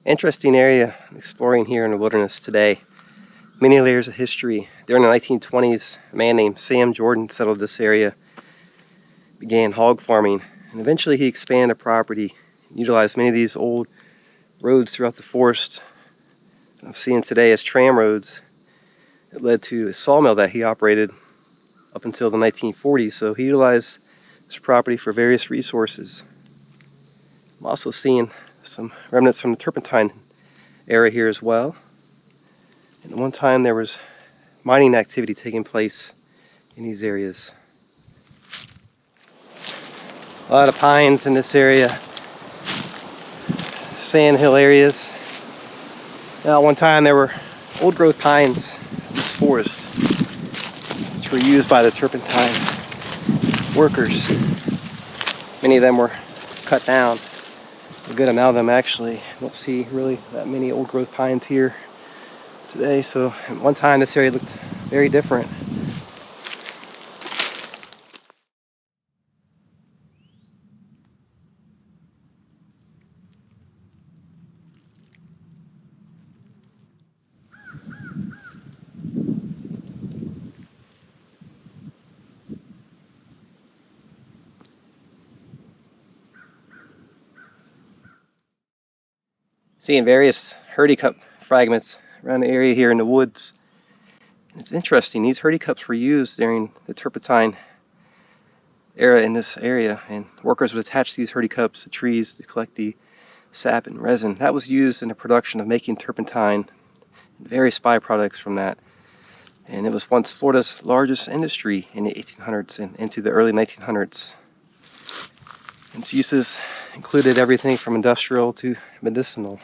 Interesting area exploring here in the wilderness today. Many layers of history. During the 1920s, a man named Sam Jordan settled this area, began hog farming, and eventually he expanded the property, utilized many of these old roads throughout the forest I'm seeing today as tram roads. It led to a sawmill that he operated up until the 1940s, so he utilized this property for various resources. I'm also seeing some remnants from the Turpentine era here as well. And at one time there was mining activity taking place in these areas. A lot of pines in this area, sand hill areas. Now, at one time there were old growth pines in this forest, which were used by the Turpentine workers. Many of them were cut down. A good amount of them actually. Don't see really that many old growth pines here today. So at one time this area looked very different. Seeing various hurdy cup fragments around the area here in the woods. It's interesting, these hurdy cups were used during the Turpentine era in this area, and workers would attach these hurdy cups to trees to collect the sap and resin. That was used in the production of making turpentine and various byproducts from that. And it was once Florida's largest industry in the 1800s and into the early 1900s. Its uses included everything from industrial to medicinal.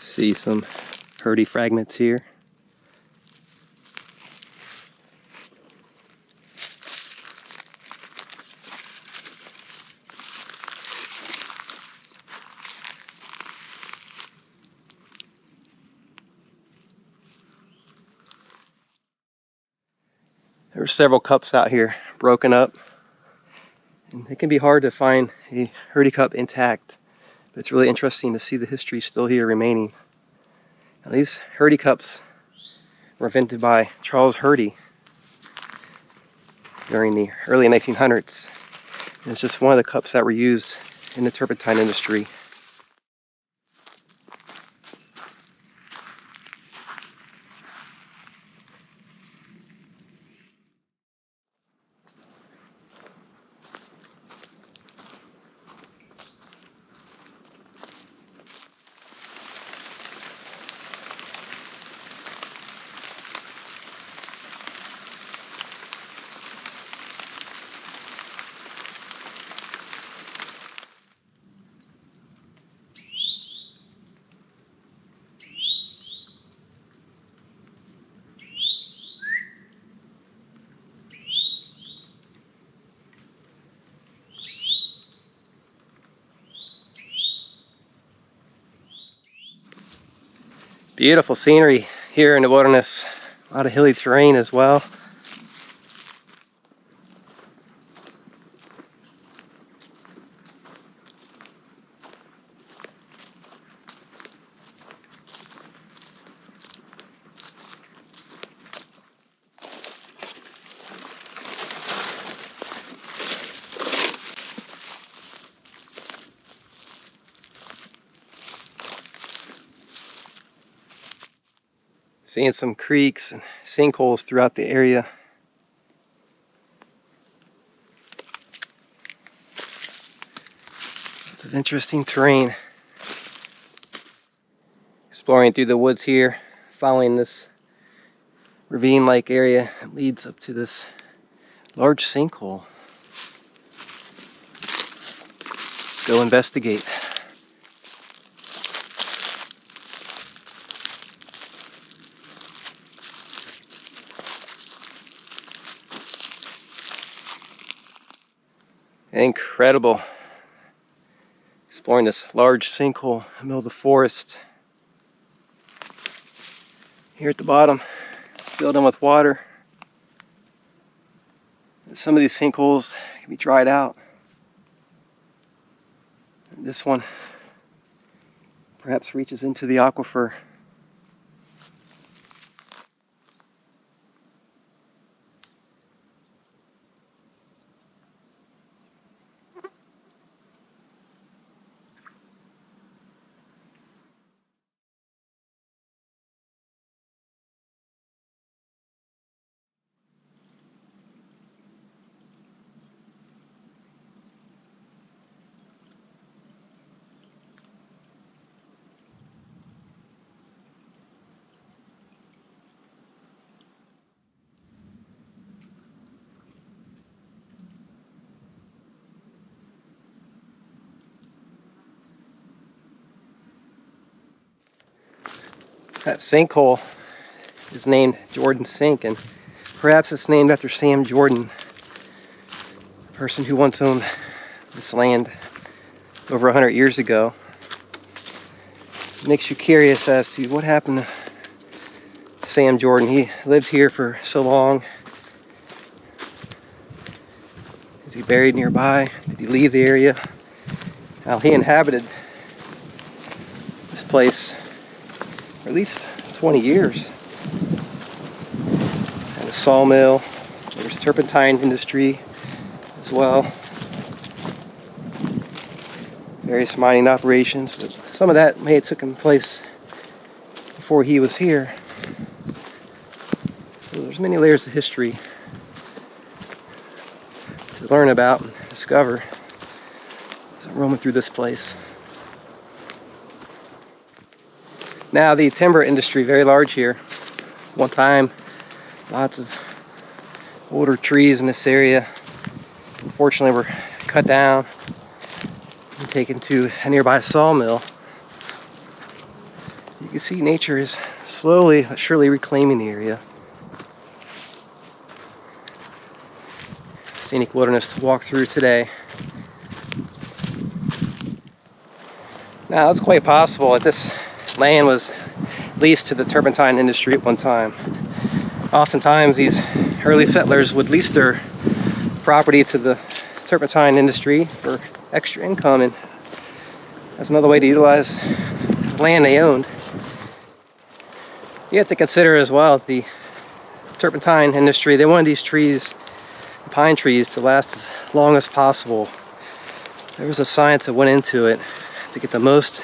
See some hurdy fragments here. There were several cups out here broken up, and it can be hard to find a hurdy cup intact, but it's really interesting to see the history still here remaining. Now, these hurdy cups were invented by Charles Hurdy during the early 1900s. And it's just one of the cups that were used in the turpentine industry. Beautiful scenery here in the wilderness. A lot of hilly terrain as well. Seeing some creeks and sinkholes throughout the area. It's an interesting terrain. Exploring through the woods here, following this ravine-like area that leads up to this Large sinkhole. Let's go investigate. Incredible. Exploring this large sinkhole in the middle of the forest. Here at the bottom, filled in with water. Some of these sinkholes can be dried out. This one perhaps reaches into the aquifer. That sinkhole is named Jordan Sink, and perhaps it's named after Sam Jordan, the person who once owned this land over 100 years ago. It makes you curious as to what happened to Sam Jordan. He lived here for so long. Is he buried nearby? Did he leave the area? Now, he inhabited this place for at least 20 years. And a sawmill. There's turpentine industry as well. Various mining operations, but some of that may have taken place before he was here. So there's many layers of history to learn about and discover as I'm roaming through this place. Now, the timber industry, very large here. One time, lots of older trees in this area, unfortunately, were cut down and taken to a nearby sawmill. You can see nature is slowly but surely reclaiming the area. Scenic wilderness to walk through today. Now, it's quite possible that this land was leased to the turpentine industry at one time. Oftentimes these early settlers would lease their property to the turpentine industry for extra income, and that's another way to utilize the land they owned. You have to consider as well the turpentine industry. They wanted these trees, pine trees, to last as long as possible. There was a science that went into it to get the most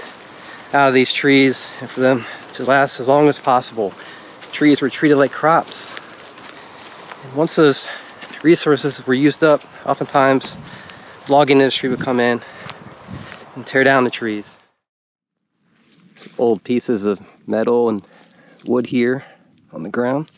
out of these trees and for them to last as long as possible. Trees were treated like crops. And once those resources were used up, oftentimes the logging industry would come in and tear down the trees. Some old pieces of metal and wood here on the ground.